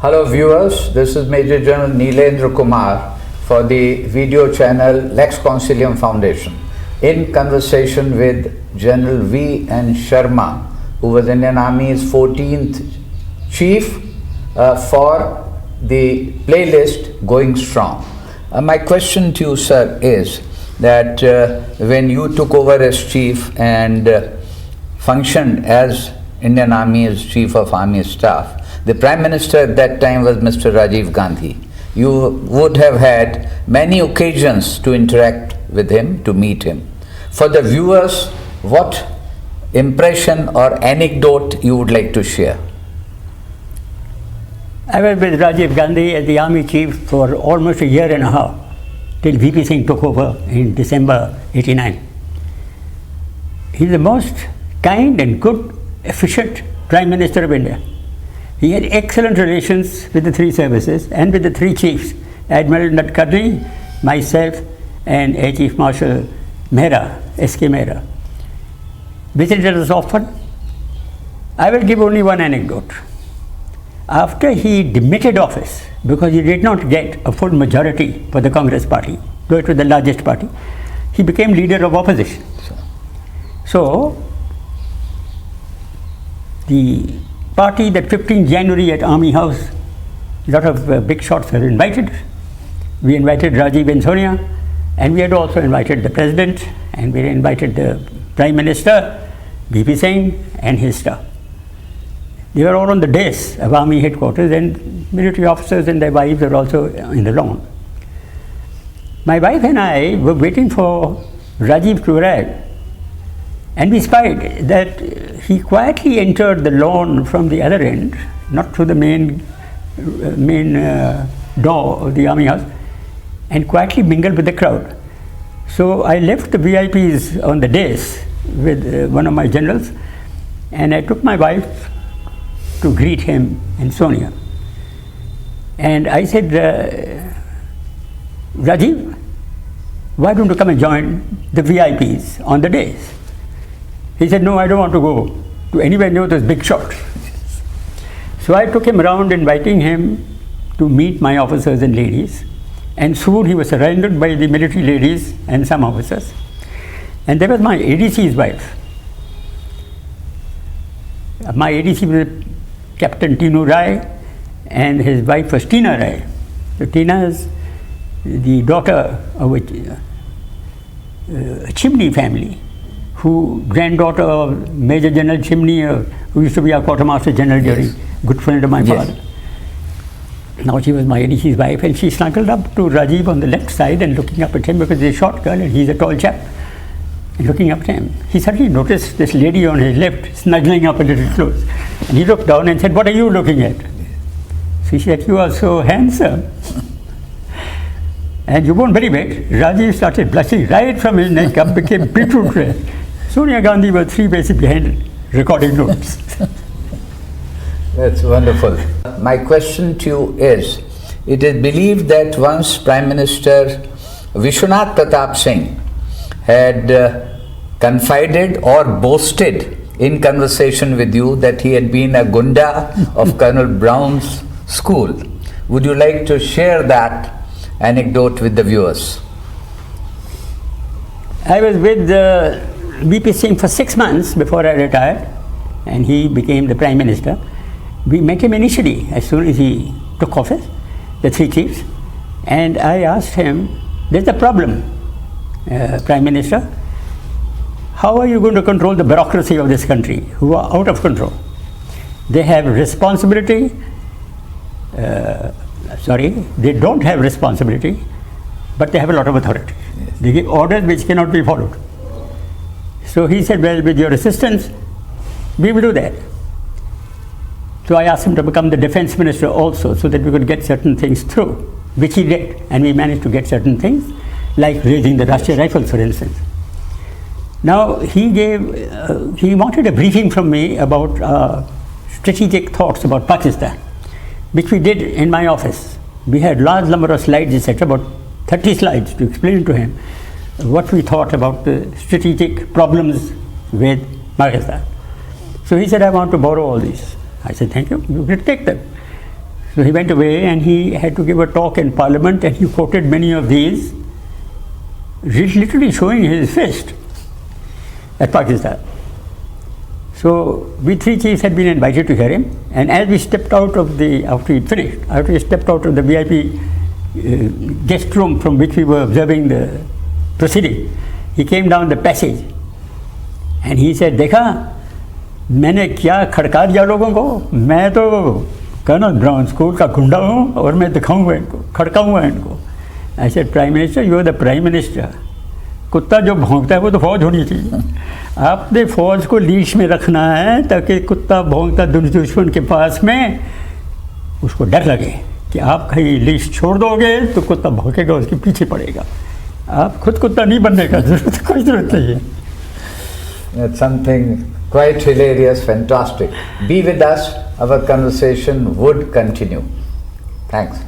Hello viewers, this is Major General Neelendra Kumar for the video channel Lex Consilium Foundation in conversation with General VN Sharma, who was Indian Army's 14th Chief for the playlist Going Strong. My question to you, sir, is that when you took over as Chief and functioned as Indian Army's Chief of Army Staff, the Prime Minister at that time was Mr. Rajiv Gandhi. You would have had many occasions to interact with him, to meet him. For the viewers, what impression or anecdote you would like to share? I was with Rajiv Gandhi as the Army Chief for almost a year and a half, till VP Singh took over in December '89. He's the most kind and good, efficient Prime Minister of India. He had excellent relations with the three services and with the three chiefs, Admiral Natkadri, myself, and Air Chief Marshal Mehra, S.K. Mehra. Visited us often. I will give only one anecdote. After he demitted office, because he did not get a full majority for the Congress party, though it was the largest party, he became leader of opposition. So, the party that 15th January at Army House, a lot of big shots were invited. We invited Rajiv and Sonia, and we had also invited the President, and we invited the Prime Minister, VP Singh, and his staff. They were all on the dais of Army headquarters, and military officers and their wives were also in the lawn. My wife and I were waiting for Rajiv to arrive, and we spied that he quietly entered the lawn from the other end, not through the main door of the Army House, and quietly mingled with the crowd. So I left the VIPs on the dais with one of my generals, and I took my wife to greet him and Sonia. And I said, Rajiv, why don't you come and join the VIPs on the dais? He said, no, I don't want to go to anywhere near those big shots. So I took him around, inviting him to meet my officers and ladies, and soon he was surrounded by the military ladies and some officers. And there was my ADC's wife. My ADC was Captain Tinu Rai, and his wife was Tina Rai. So Tina is the daughter of a Chimney family, granddaughter of Major General Chimney, who used to be our Quartermaster General during, good friend of my father. Now she was my ADC's wife, and she snuggled up to Rajiv on the left side and looking up at him, because he's a short girl and he's a tall chap. And looking up at him, he suddenly noticed this lady on his left snuggling up a little close. And he looked down and said, what are you looking at? So she said, you are so handsome. And you won't believe it, Rajiv started blushing right from his neck up, became beetroot red. Sonia Gandhi was 3 paces behind, recording notes. That's wonderful. My question to you is, it is believed that once Prime Minister Vishwanath Pratap Singh had confided or boasted in conversation with you that he had been a Gunda of Colonel Brown's school. Would you like to share that anecdote with the viewers? I was with VP Singh for 6 months before I retired, and he became the Prime Minister. We met him initially as soon as he took office, the three chiefs, and I asked him, there's a problem, Prime Minister. How are you going to control the bureaucracy of this country, who are out of control? They have responsibility, they don't have responsibility, but they have a lot of authority. Yes. They give orders which cannot be followed. So he said, well, with your assistance, we will do that. So I asked him to become the Defense Minister also, so that we could get certain things through, which he did, and we managed to get certain things, like raising the Rashtriya Rifles, for instance. Now, he wanted a briefing from me about strategic thoughts about Pakistan, which we did in my office. We had large number of slides, etc., about 30 slides to explain to him what we thought about the strategic problems with Pakistan. So he said, I want to borrow all these. I said, thank you, you can take them. So he went away and he had to give a talk in Parliament, and he quoted many of these, literally showing his fist at Pakistan. So we three chiefs had been invited to hear him, and as we stepped out of the, after he stepped out of the VIP guest room from which we were observing the proceeding, he came down the passage and he said, देखा मैंने क्या खड़का दिया लोगों को, मैं तो colonel brown school का गुंडा हूँ और मैं दिखाऊंगा इनको, खड़काऊंगा इनको. I said, Prime Minister, you are the Prime Minister. कुत्ता जो भौंकता है वो तो फौज होनी चाहिए. आपने फौज को लीश में रखना है ताकि कुत्ता भौंकता दुश्मन के पास में उसको डर लगे कि आप कहीं लीश छोड़ दोगे तो कुत्ता भौंकेगा, उसके पीछे पड़ेगा. आप खुद कुत्ता नहीं बनने का कोई जरूरत नहीं है. That's something quite hilarious, fantastic. Be with us, our conversation would continue. Thanks.